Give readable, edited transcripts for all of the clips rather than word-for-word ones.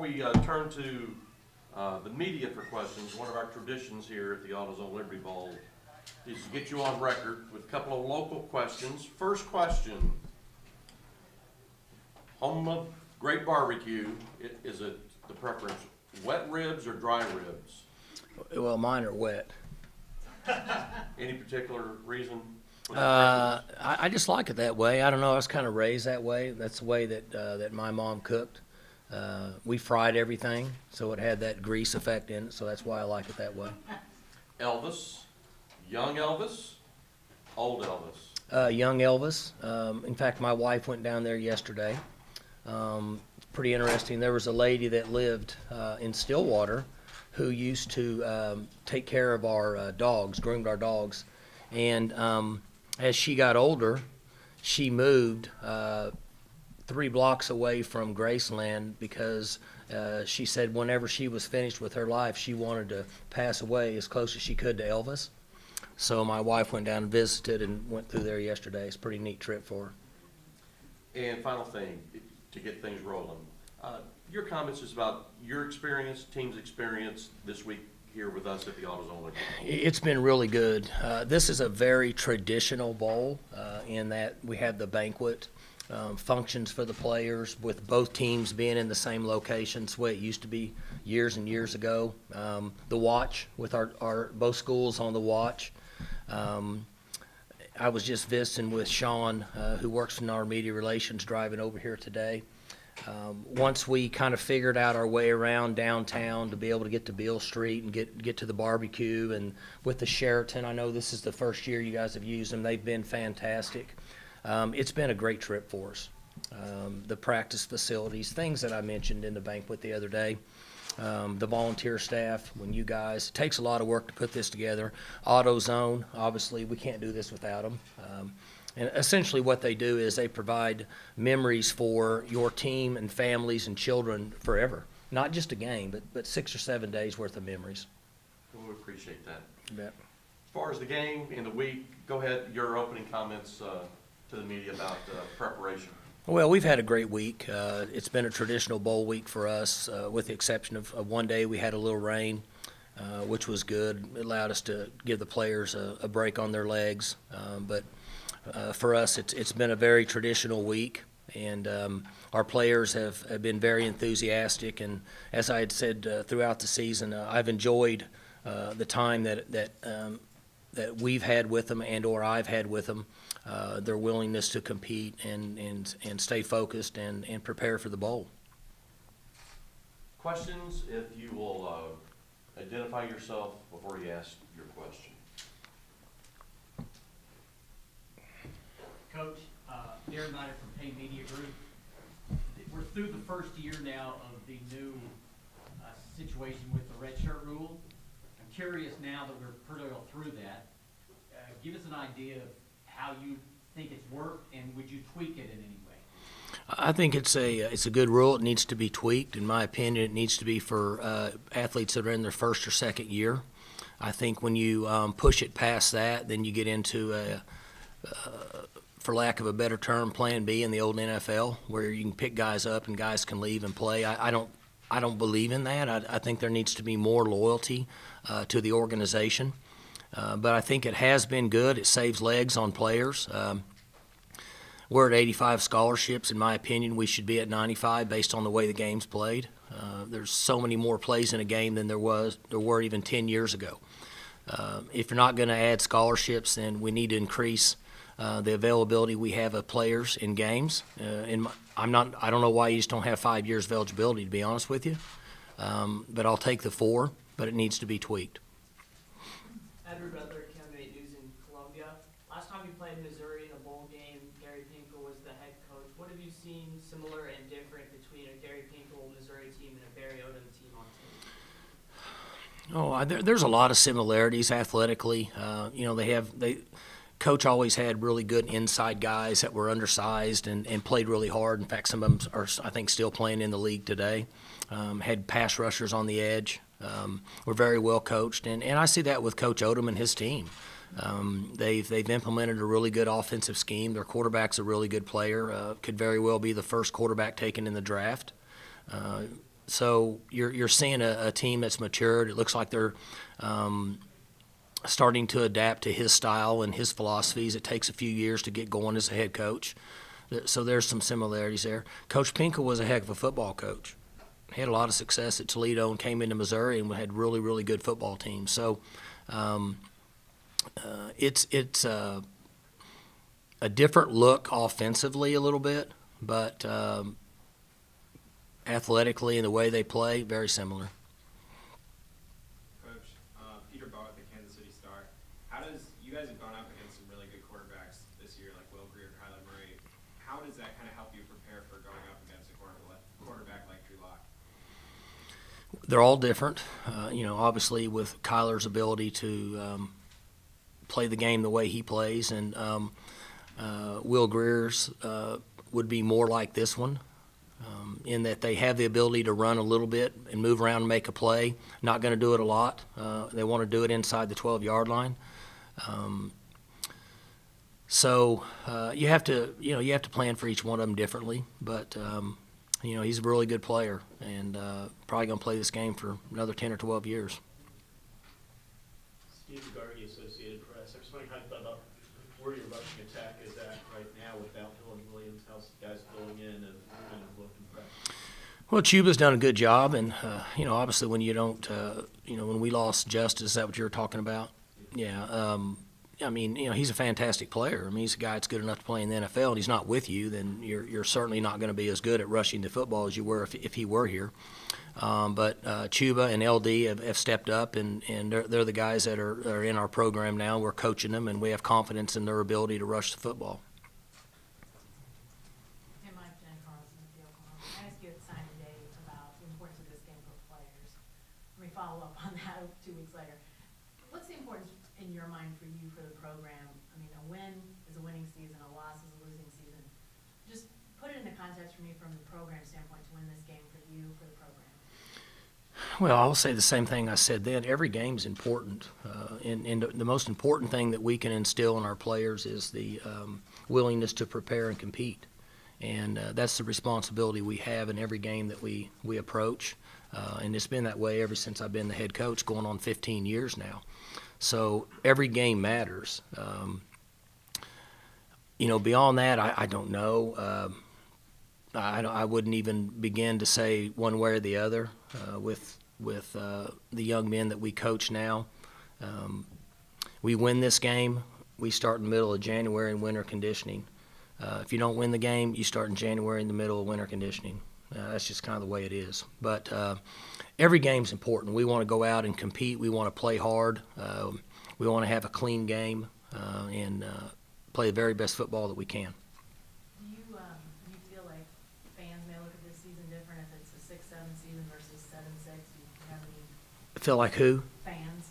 we turn to the media for questions, one of our traditions here at the AutoZone Liberty Bowl is to get you on record with a couple of local questions. First question, home of great barbecue, is it the preference wet ribs or dry ribs? Well, mine are wet. Any particular reason? I just like it that way. I don't know. I was kind of raised that way. That's the way that my mom cooked. We fried everything, so it had that grease effect in it. So that's why I like it that way. Elvis, young Elvis, old Elvis. Young Elvis. In fact, my wife went down there yesterday. Pretty interesting. There was a lady that lived in Stillwater who used to take care of our dogs, groomed our dogs, and as she got older, she moved 3 blocks away from Graceland because she said whenever she was finished with her life, she wanted to pass away as close as she could to Elvis. So my wife went down and visited and went through there yesterday. It's a pretty neat trip for her. And final thing, to get things rolling, your comments is about your experience, team's experience this week here with us at the AutoZone Liberty. It's been really good. This is a very traditional bowl in that we have the banquet functions for the players with both teams being in the same location. It's the way it used to be years and years ago. The watch with our both schools on the watch. I was just visiting with Sean, who works in our media relations, driving over here today. Once we kind of figured out our way around downtown to be able to get to Beale Street and get to the barbecue, and with the Sheraton, I know this is the first year you guys have used them. They've been fantastic. It's been a great trip for us. The practice facilities, things that I mentioned in the banquet the other day. The volunteer staff, when you guys, it takes a lot of work to put this together. AutoZone, obviously, we can't do this without them. And essentially what they do is they provide memories for your team and families and children forever. Not just a game, but 6 or 7 days worth of memories. We appreciate that. You bet. As far as the game in the week, go ahead, your opening comments to the media about preparation. Well, we've had a great week. It's been a traditional bowl week for us, with the exception of one day we had a little rain, which was good. It allowed us to give the players a break on their legs. But for us, it's been a very traditional week, and our players have been very enthusiastic. And as I had said throughout the season, I've enjoyed the time that we've had with them and/or I've had with them. Their willingness to compete and stay focused and prepare for the bowl. Questions, if you will identify yourself before you ask your question. Coach, Darren Knight from Payne Media Group. We're through the first year now of the new situation with the red shirt rule. I'm curious now that we're pretty well through that. Give us an idea of how you think it's worked, and would you tweak it in any way? I think it's a good rule. It needs to be tweaked. In my opinion, it needs to be for athletes that are in their first or second year. I think when you push it past that, then you get into for lack of a better term, Plan B in the old NFL, where you can pick guys up and guys can leave and play. I don't believe in that. I think there needs to be more loyalty to the organization. But I think it has been good. It saves legs on players. We're at 85 scholarships. In my opinion, we should be at 95 based on the way the game's played. There's so many more plays in a game than there were even 10 years ago. If you're not going to add scholarships, then we need to increase the availability we have of players in games. I don't know why you just don't have 5 years of eligibility, to be honest with you. But I'll take the 4, but it needs to be tweaked. Edward Butler, Candidate News in Columbia. Last time you played Missouri in a bowl game, Gary Pinkel was the head coach. What have you seen similar and different between a Gary Pinkel Missouri team and a Barry Odom team on tape? There's a lot of similarities athletically. Coach always had really good inside guys that were undersized and played really hard. In fact, some of them are, I think, still playing in the league today. Had pass rushers on the edge. We're very well coached, and I see that with Coach Odom and his team. They've implemented a really good offensive scheme. Their quarterback's a really good player. Could very well be the first quarterback taken in the draft. So you're seeing a team that's matured. It looks like they're starting to adapt to his style and his philosophies. It takes a few years to get going as a head coach. So there's some similarities there. Coach Pinkel was a heck of a football coach. He had a lot of success at Toledo and came into Missouri and had really, really good football teams. So it's a different look offensively a little bit, but athletically and the way they play, very similar. Coach, Peter Ball at the Kansas City Star. You guys have gone up against some really good quarterbacks this year, like Will Greer, Kyler Murray. How does that kind of help you prepare for going up against a quarterback like Drew Lock? They're all different. Obviously with Kyler's ability to play the game the way he plays, and Will Greer's would be more like this one. In that they have the ability to run a little bit and move around and make a play. Not going to do it a lot. They want to do it inside the 12-yard line. So you have to plan for each one of them differently. But he's a really good player and probably going to play this game for another 10 or 12 years. Steve Gardy, Associated Press. I just want to kind of thought about where your rushing attack is at right now without Dylan Williams. How's the guys filling in and kind of looking fresh? Well, Chuba's done a good job, and obviously when you don't, when we lost Justice, is that what you were talking about? Yeah. He's a fantastic player. He's a guy that's good enough to play in the NFL, and he's not with you, then you're certainly not going to be as good at rushing the football as you were if he were here. But Chuba and LD have stepped up, and they're the guys that are in our program now. We're coaching them, and we have confidence in their ability to rush the football. Follow up on that 2 weeks later. What's the importance in your mind for you for the program? A win is a winning season, a loss is a losing season. Just put it into context for me from the program standpoint to win this game for you, for the program. Well, I'll say the same thing I said then. Every game's important. And the most important thing that we can instill in our players is the willingness to prepare and compete. And that's the responsibility we have in every game that we approach. And it's been that way ever since I've been the head coach, going on 15 years now. So every game matters. Beyond that, I don't know. I wouldn't even begin to say one way or the other with the young men that we coach now. We win this game, we start in the middle of January in winter conditioning. If you don't win the game, you start in January in the middle of winter conditioning. That's just kind of the way it is. But every game's important. We want to go out and compete. We want to play hard. We want to have a clean game and play the very best football that we can. Do you feel like fans may look at this season different if it's a 6-7 season versus 7-6? Do you have any? Feel like who? Fans.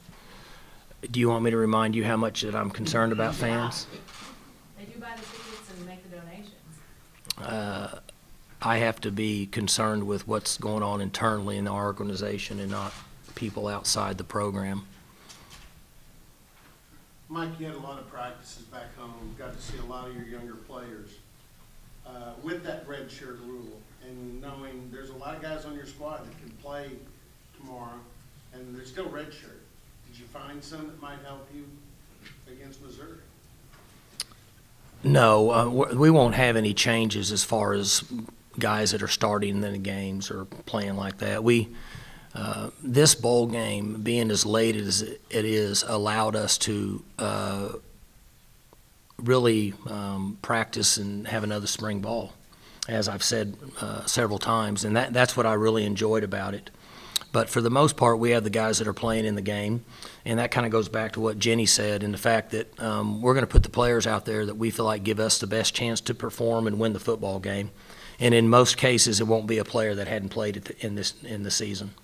Do you want me to remind you how much that I'm concerned about fans? They do buy the tickets and make the donations. I have to be concerned with what's going on internally in our organization and not people outside the program. Mike, you had a lot of practices back home, got to see a lot of your younger players. With that red shirt rule and knowing there's a lot of guys on your squad that can play tomorrow and they're still red shirt, did you find some that might help you against Missouri? No, we won't have any changes as far as guys that are starting in the games or playing like that. This bowl game, being as late as it is, allowed us to really practice and have another spring ball, as I've said several times, and that's what I really enjoyed about it. But for the most part, we have the guys that are playing in the game, and that kind of goes back to what Jenny said and the fact that we're going to put the players out there that we feel like give us the best chance to perform and win the football game. And in most cases, it won't be a player that hadn't played in the season.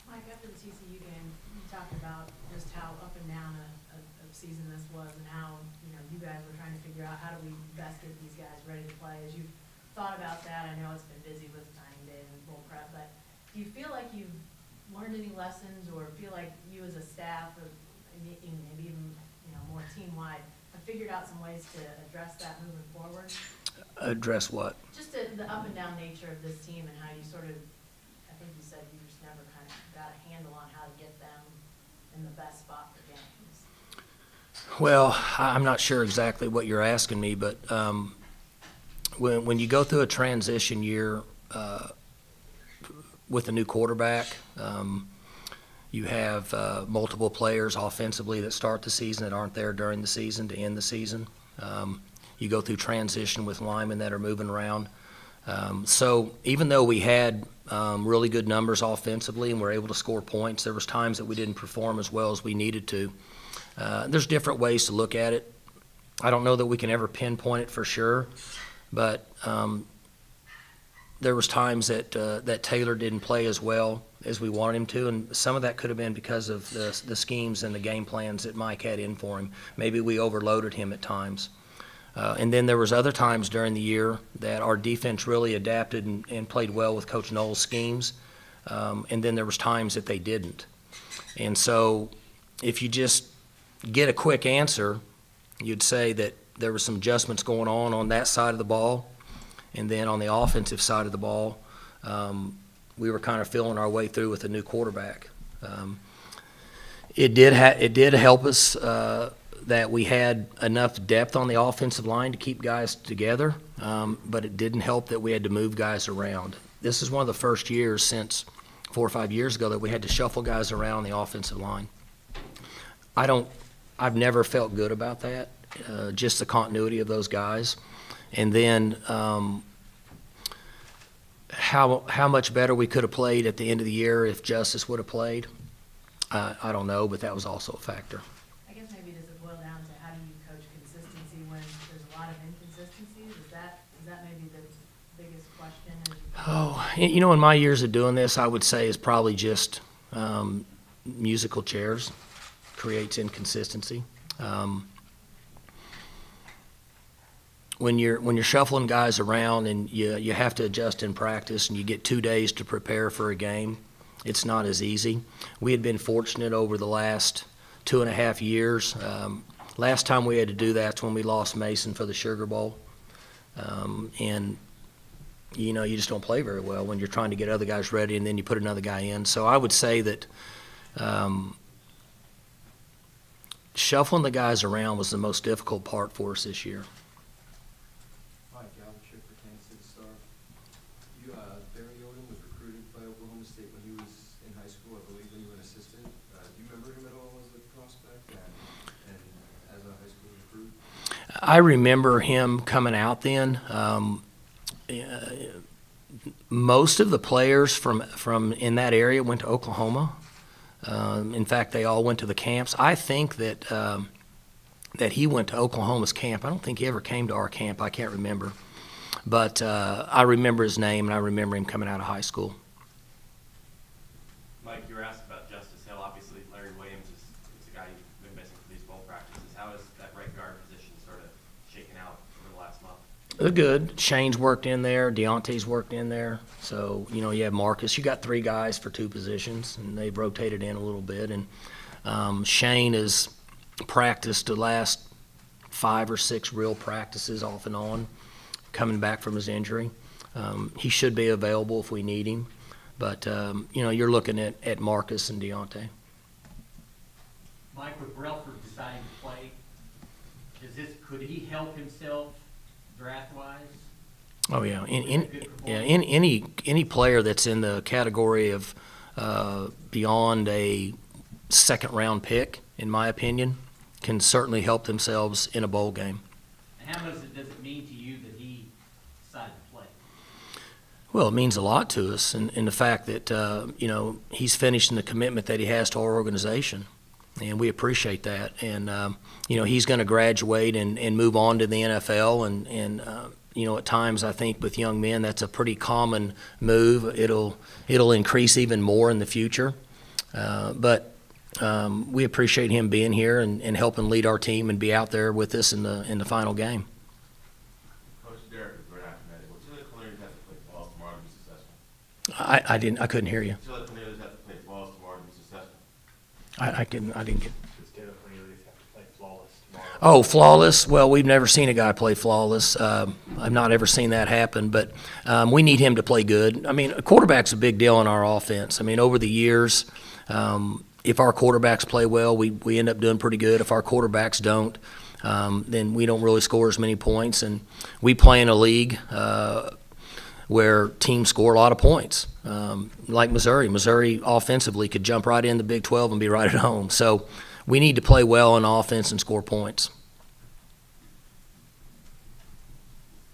Mike, after the TCU game, you talked about just how up and down a season this was and how you guys were trying to figure out how do we best get these guys ready to play. As you've thought about that, I know it's been busy with signing day and bowl prep, but do you feel like you've learned any lessons or feel like you as a staff, or maybe even more team-wide, have figured out some ways to address that moving forward? Address what? Just to the up and down nature of this team and how you sort of, I think you said you just never kind of got a handle on how to get them in the best spot for games. Well, I'm not sure exactly what you're asking me, but when you go through a transition year with a new quarterback, you have multiple players offensively that start the season that aren't there during the season to end the season. You go through transition with linemen that are moving around. So even though we had really good numbers offensively and were able to score points, there was times that we didn't perform as well as we needed to. There's different ways to look at it. I don't know that we can ever pinpoint it for sure, but there was times that Taylor didn't play as well as we wanted him to, and some of that could have been because of the schemes and the game plans that Mike had in for him. Maybe we overloaded him at times. And then there was other times during the year that our defense really adapted and played well with Coach Knoll's schemes, and then there was times that they didn't. And so if you just get a quick answer, you'd say that there were some adjustments going on that side of the ball, and then on the offensive side of the ball, we were kind of feeling our way through with a new quarterback. It did help us that we had enough depth on the offensive line to keep guys together, but it didn't help that we had to move guys around. This is one of the first years since 4 or 5 years ago that we had to shuffle guys around the offensive line. I've never felt good about that, just the continuity of those guys. And then how much better we could have played at the end of the year if Justice would have played, I don't know, but that was also a factor. I guess maybe does it boil down to how do you coach consistency when there's a lot of inconsistencies? Is that maybe the biggest question? Oh, you know, in my years of doing this, I would say is probably just musical chairs creates inconsistency. When you're shuffling guys around and you have to adjust in practice and you get 2 days to prepare for a game, it's not as easy. We had been fortunate over the last 2.5 years. Last time we had to do that's when we lost Mason for the Sugar Bowl. And, you know, you just don't play very well when you're trying to get other guys ready and then you put another guy in. So I would say that shuffling the guys around was the most difficult part for us this year. Mike Gundy for Kansas City Star. Barry Odom was recruited by Oklahoma State when he was in high school, I believe, when you were an assistant. Do you remember him at all as a prospect and as a high school recruit? I remember him coming out then. Most of the players from in that area went to Oklahoma. In fact, they all went to the camps. I think that that he went to Oklahoma's camp. I don't think he ever came to our camp. I can't remember. But I remember his name, and I remember him coming out of high school. Mike, you were asked about Justice Hill. Obviously, Larry Williams is a guy you've been missing for these bowl practices. How has that right guard position sort of shaken out over the last month? Good. Shane's worked in there. Deontay's worked in there. So, you know, you have Marcus. You got 3 guys for 2 positions, and they've rotated in a little bit. And Shane has practiced the last 5 or 6 real practices off and on, coming back from his injury. He should be available if we need him. But, you know, you're looking at Marcus and Deontay. Mike, with Relford deciding to play, could he help himself draft-wise? Oh yeah, any player that's in the category of beyond a second-round pick, in my opinion, can certainly help themselves in a bowl game. And how much does it mean to you that he decided to play? Well, it means a lot to us, in the fact that you know, he's finishing the commitment that he has to our organization, and we appreciate that. And you know, he's going to graduate and move on to the NFL, and you know, at times I think with young men that's a pretty common move. It'll increase even more in the future, but we appreciate him being here and helping lead our team and be out there with us in the final game. Coach Derek, we're not committed. What do the players have to play balls tomorrow to be successful? I couldn't hear you. What do the players have to play balls tomorrow to be successful? I didn't get. Instead of players have to play flawless tomorrow. Oh, flawless. Well, we've never seen a guy play flawless. I've not ever seen that happen, but we need him to play good. I mean, a quarterback's a big deal in our offense. I mean, over the years, if our quarterbacks play well, we end up doing pretty good. If our quarterbacks don't, then we don't really score as many points. And we play in a league where teams score a lot of points, like Missouri. Missouri offensively could jump right in the Big 12 and be right at home. So we need to play well on offense and score points.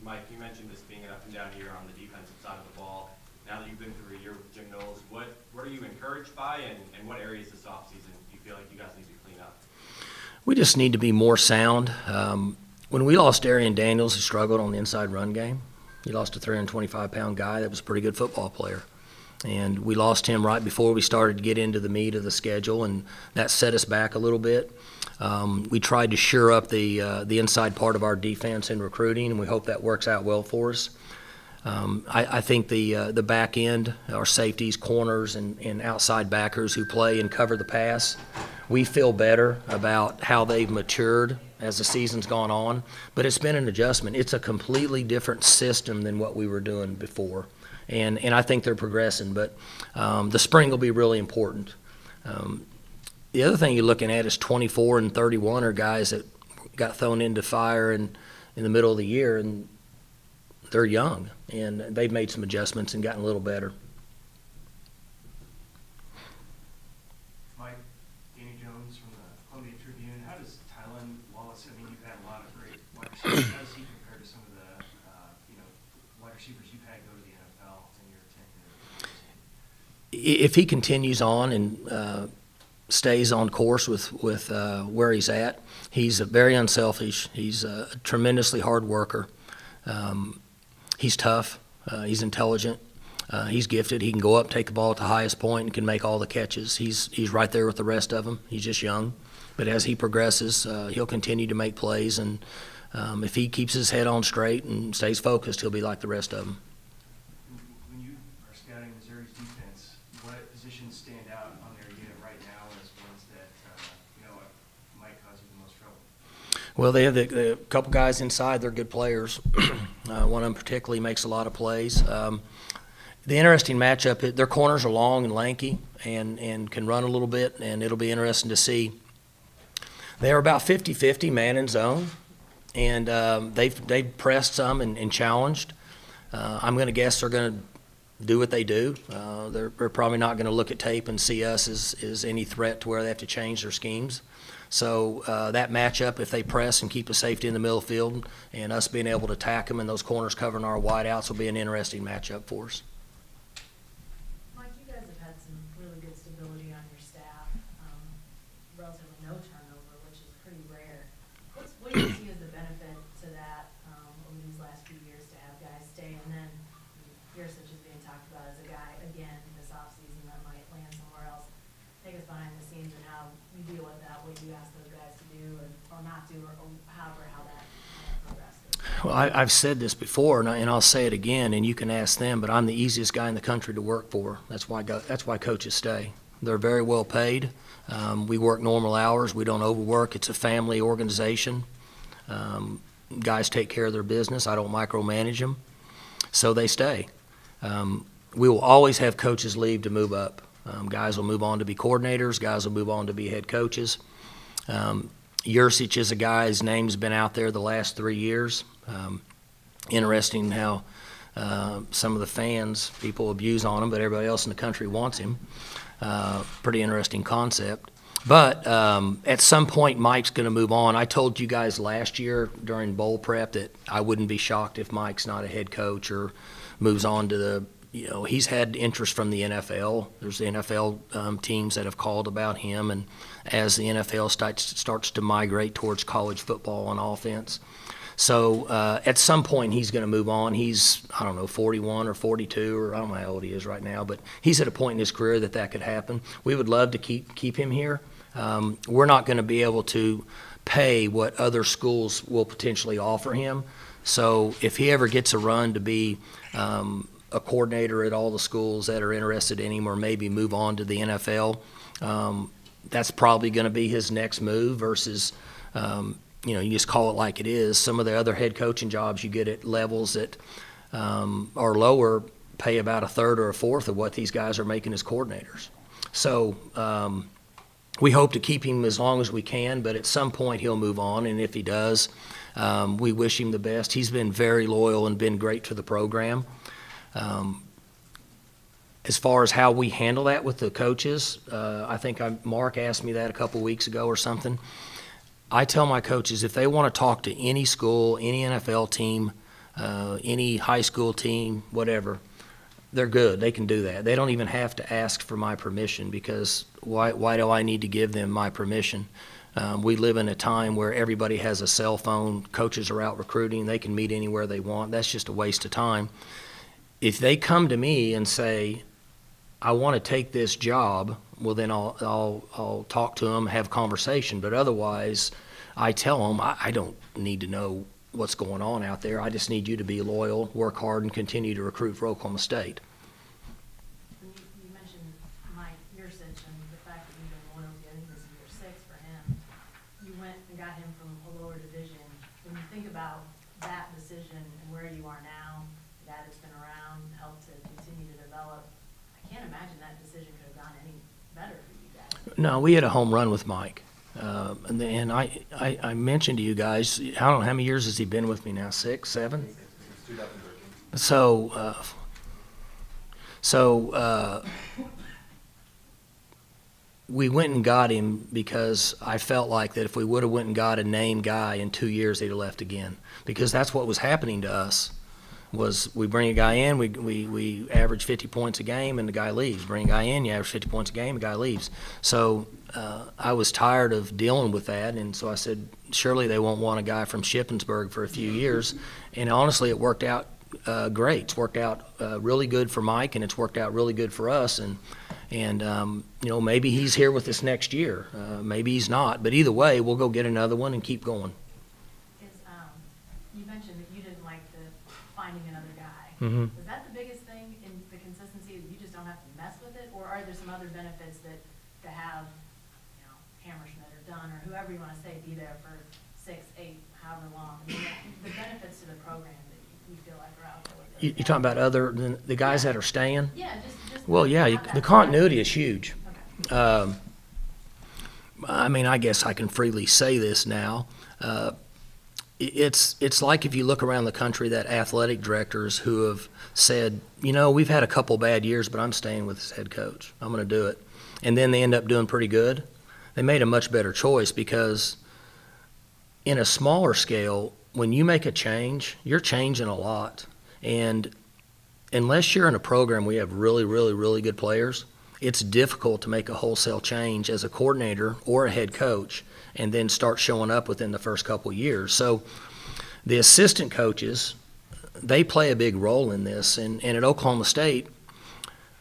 Mike, you mentioned this being an up and down year on the defensive side of the ball. Now that you've been through a year with Jim Knowles, what are you encouraged by, and what areas this offseason do you feel like you guys need to clean up? We just need to be more sound. When we lost Arian Daniels, he struggled on the inside run game. He lost a 325-pound guy that was a pretty good football player. And we lost him right before we started to get into the meat of the schedule, and that set us back a little bit. We tried to shore up the inside part of our defense in recruiting, and we hope that works out well for us. I think the back end, our safeties, corners, and outside backers who play and cover the pass, we feel better about how they've matured as the season's gone on. But it's been an adjustment. It's a completely different system than what we were doing before. And I think they're progressing, but the spring will be really important. The other thing you're looking at is 24 and 31 are guys that got thrown into fire in the middle of the year, and they're young, and they've made some adjustments and gotten a little better. Mike, Danny Jones from the Columbia Tribune. How does Tylen Wallace, I mean, you've had a lot of great wide receivers. How does he compare to some of the, wide receivers you've had go to the NFL in your tenure? If he continues on and stays on course with where he's at, he's very unselfish. He's a tremendously hard worker. He's tough. He's intelligent. He's gifted. He can go up, take the ball at the highest point, and can make all the catches. He's right there with the rest of them. He's just young. But as he progresses, he'll continue to make plays. And if he keeps his head on straight and stays focused, he'll be like the rest of them. When you are scouting Missouri's defense, what positions stand out on their unit right now as ones that, might cause you the most trouble? Well, they have a couple guys inside. They're good players. One of them particularly makes a lot of plays. The interesting matchup, their corners are long and lanky and can run a little bit, and it'll be interesting to see. They're about 50-50 man and zone, and they've pressed some and challenged. I'm going to guess they're going to do what they do. They're probably not going to look at tape and see us as any threat to where they have to change their schemes. So that matchup, if they press and keep a safety in the middle field and us being able to attack them and those corners covering our wideouts, will be an interesting matchup for us. Mike, you guys have had some really good stability on your staff, relatively no turnover, which is pretty rare. What do you see as the benefit to that over these last few years to have guys stay? And then Piercich is being talked about as a guy, again, this offseason that might land somewhere else. Take us behind the scenes and how you deal with that, what you ask those guys to do or not do, or however, how that progresses. Well, I've said this before, and I'll say it again, and you can ask them, but I'm the easiest guy in the country to work for. That's why coaches stay. They're very well paid. We work normal hours. We don't overwork. It's a family organization. Guys take care of their business. I don't micromanage them, so they stay. We will always have coaches leave to move up. Guys will move on to be coordinators. Guys will move on to be head coaches. Yursich is a guy, his name's been out there the last 3 years. Interesting how some of the fans, people abuse on him, but everybody else in the country wants him. Pretty interesting concept. But at some point, Mike's going to move on. I told you guys last year during bowl prep that I wouldn't be shocked if Mike's not a head coach or moves on to the, he's had interest from the NFL. There's the NFL teams that have called about him, and as the NFL starts to migrate towards college football on offense. So at some point he's going to move on. He's, 41 or 42, or I don't know how old he is right now, but he's at a point in his career that could happen. We would love to keep him here. We're not going to be able to pay what other schools will potentially offer him. So if he ever gets a run to be a coordinator at all the schools that are interested in him, or maybe move on to the NFL, that's probably going to be his next move versus you just call it like it is. Some of the other head coaching jobs you get at levels that are lower pay about a third or a fourth of what these guys are making as coordinators. So we hope to keep him as long as we can, but at some point he'll move on, and if he does, we wish him the best. He's been very loyal and been great to the program. As far as how we handle that with the coaches, I think Mark asked me that a couple weeks ago or something. I tell my coaches if they want to talk to any school, any NFL team, any high school team, whatever, they're good. They can do that. They don't even have to ask for my permission, because why do I need to give them my permission? We live in a time where everybody has a cell phone. Coaches are out recruiting. They can meet anywhere they want. That's just a waste of time. If they come to me and say, I want to take this job, well, then I'll talk to them, have conversation. But otherwise, I tell them, I don't need to know what's going on out there. I just need you to be loyal, work hard, and continue to recruit for Oklahoma State. You mentioned Mike Gundy and the fact that you've been loyal. I think this is year 6 for him. You went and got him from a lower division. When you think about that decision and where you are now, the guy that's been around, helped to continue to develop, I can't imagine that decision could have gone any better for you guys. No, we had a home run with Mike. And I mentioned to you guys, I don't know, how many years has he been with me now? 6, 7? Since 2013. We went and got him because I felt like that if we would have went and got a named guy in 2 years, he'd have left again. Because that's what was happening to us. Was we bring a guy in, we average 50 points a game, and the guy leaves. Bring a guy in, you average 50 points a game, the guy leaves. So I was tired of dealing with that, and so I said, surely they won't want a guy from Shippensburg for a few years. And honestly, it worked out great. It's worked out really good for Mike, and it's worked out really good for us. And maybe he's here with us next year. Maybe he's not. But either way, we'll go get another one and keep going. You mentioned that you didn't like finding another guy. Mm-hmm. Was that the biggest thing in the consistency, that you just don't have to mess with it? Or are there some other benefits that to have, Hammersmith or Dunn or whoever you want to say be there for 6, 8, however long? I mean, the benefits to the program that you feel like are out there with those You talking about other than the guys that are staying? Yeah, just Well, yeah, have that the continuity is huge. Okay. I mean, I guess I can freely say this now. It's like if you look around the country, that athletic directors who have said, we've had a couple bad years, but I'm staying with this head coach. I'm going to do it. And then they end up doing pretty good. They made a much better choice, because in a smaller scale, when you make a change, you're changing a lot. And unless you're in a program where you have really, really, really good players, it's difficult to make a wholesale change as a coordinator or a head coach and then start showing up within the first couple of years. So the assistant coaches, they play a big role in this. And at Oklahoma State,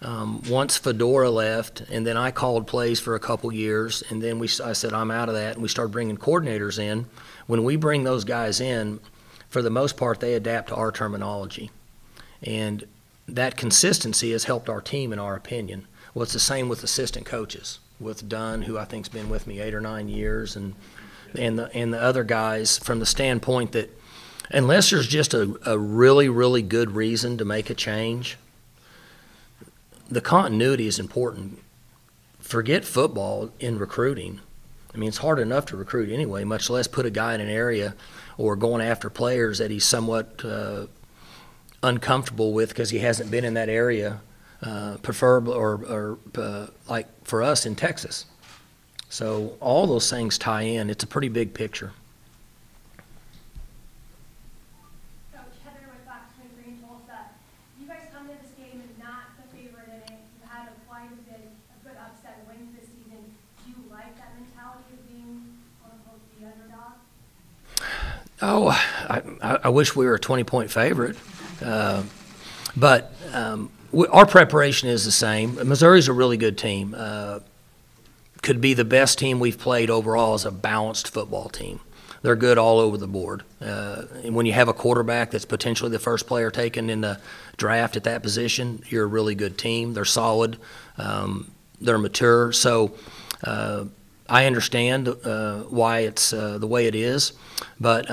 once Fedora left, and then I called plays for a couple years, and then I said, I'm out of that, and we started bringing coordinators in. When we bring those guys in, for the most part, they adapt to our terminology. And that consistency has helped our team, in our opinion. Well, it's the same with assistant coaches, with Dunn, who I think's been with me 8 or 9 years, and the other guys, from the standpoint that unless there's just a really, really good reason to make a change, the continuity is important. Forget football in recruiting. I mean, it's hard enough to recruit anyway, much less put a guy in an area or going after players that he's somewhat uncomfortable with because he hasn't been in that area, preferably or like for us in Texas. So all those things tie in. It's a pretty big picture. Coach Heather with Fox 23 in Tulsa. You guys come into this game and not the favorite in it. You had quite a bit of good upset wins this season. Do you like that mentality of being, quote unquote, the underdog? Oh, I wish we were a 20-point favorite. But our preparation is the same. Missouri's a really good team. Could be the best team we've played overall as a balanced football team. They're good all over the board. And when you have a quarterback that's potentially the first player taken in the draft at that position, you're a really good team. They're solid. They're mature. So I understand why it's the way it is, but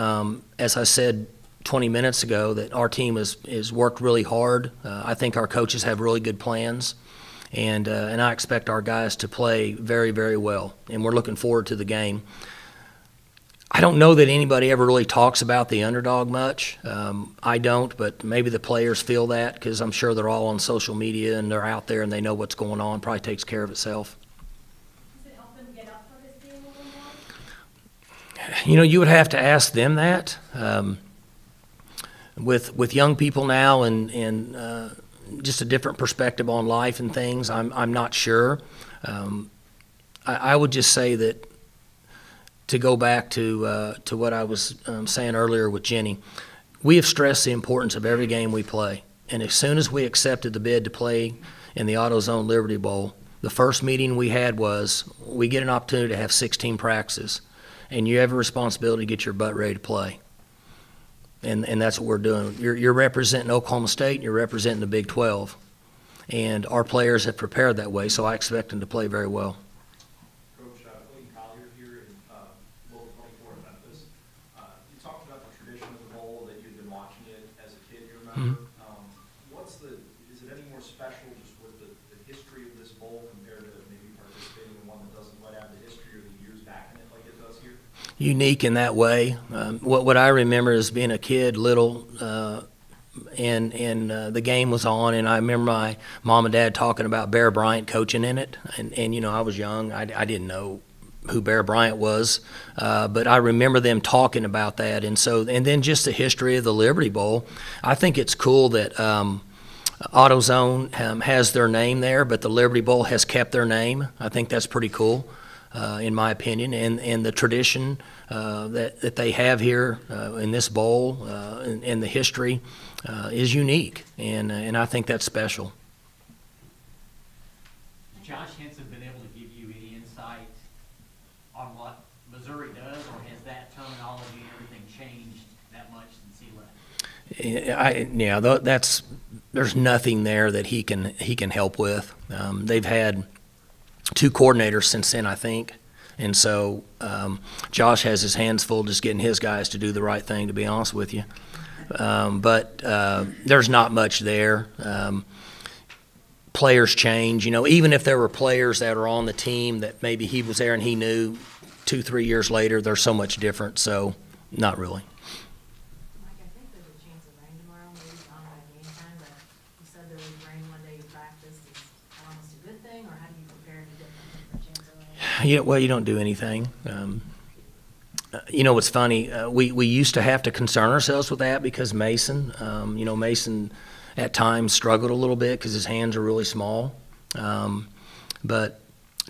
as I said 20 minutes ago, that our team is worked really hard. I think our coaches have really good plans, and I expect our guys to play very, very well, and we're looking forward to the game. I don't know that anybody ever really talks about the underdog much. I don't, but maybe the players feel that because I'm sure they're all on social media and they're out there and they know what's going on. Probably takes care of itself. Does it help them get up for this game a little more? You know, you would have to ask them that. With young people now and just a different perspective on life and things, I'm not sure. I would just say that, to go back to what I was saying earlier with Jenny, we have stressed the importance of every game we play. And as soon as we accepted the bid to play in the AutoZone Liberty Bowl, the first meeting we had was, we get an opportunity to have 16 practices, and you have a responsibility to get your butt ready to play. And that's what we're doing. You're representing Oklahoma State, and you're representing the Big 12. And our players have prepared that way, so I expect them to play very well. Is it any more special just with the history of this bowl compared to maybe participating in one that doesn't quite have the history or the years back in it like it does here? Unique in that way. What I remember is being a kid, little, and the game was on, and I remember my mom and dad talking about Bear Bryant coaching in it, and you know, I was young. I didn't know who Bear Bryant was, but I remember them talking about that, and then just the history of the Liberty Bowl. I think it's cool that AutoZone has their name there, but the Liberty Bowl has kept their name. I think that's pretty cool, in my opinion, and the tradition that they have here in this bowl and the history is unique, and I think that's special. Has Josh Henson been able to give you any insight on what Missouri does, or has that terminology and everything changed that much since he left? There's nothing there that he can help with. They've had 2 coordinators since then, I think, and so Josh has his hands full just getting his guys to do the right thing, to be honest with you. But there's not much there. Players change, you know, even if there were players that are on the team that maybe he was there and he knew 2-3 years later, they're so much different, so not really. Mike, I think there's a chance of rain tomorrow, maybe on that game time, but you said there was rain one day you practiced. Is that almost a good thing, or how do you prepare any different for a chance of rain? Yeah, well, you don't do anything. You know what's funny? We used to have to concern ourselves with that because Mason, you know, Mason at times struggled a little bit because his hands are really small. But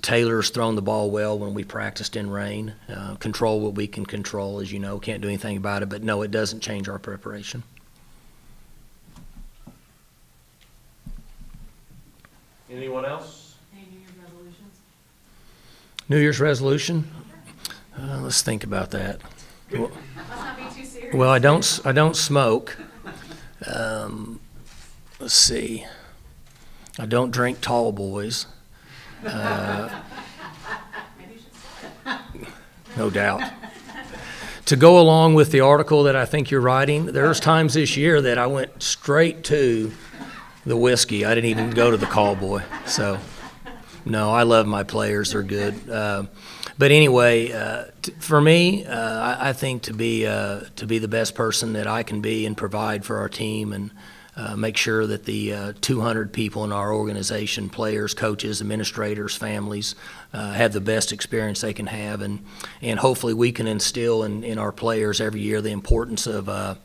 Taylor's thrown the ball well when we practiced in rain. Control what we can control, as you know. Can't do anything about it, but no, it doesn't change our preparation. Anyone else? Any New Year's resolutions? New Year's resolution? Let's think about that. Well, Let's not be too serious. well, I don't smoke. Let's see. I don't drink tall boys. Maybe you should start. No doubt. To go along with the article that I think you're writing, there's times this year that I went straight to the whiskey. I didn't even go to the call boy. So, no, I love my players. They're good. But anyway, for me, I think to be the best person that I can be and provide for our team and make sure that the 200 people in our organization, players, coaches, administrators, families, have the best experience they can have. And hopefully we can instill in our players every year the importance of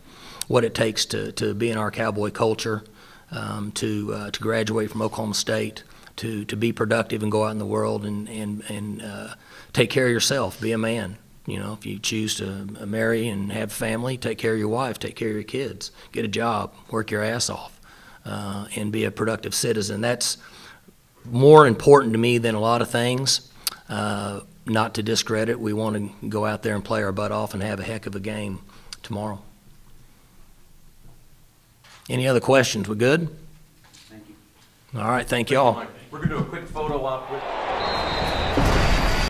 what it takes to be in our Cowboy culture, to graduate from Oklahoma State, to be productive and go out in the world and take care of yourself, be a man. You know, if you choose to marry and have a family, take care of your wife, take care of your kids, get a job, work your ass off, and be a productive citizen. That's more important to me than a lot of things. Not to discredit, we want to go out there and play our butt off and have a heck of a game tomorrow. Any other questions? We good? Thank you. All right, thank you all. We're going to do a quick photo op with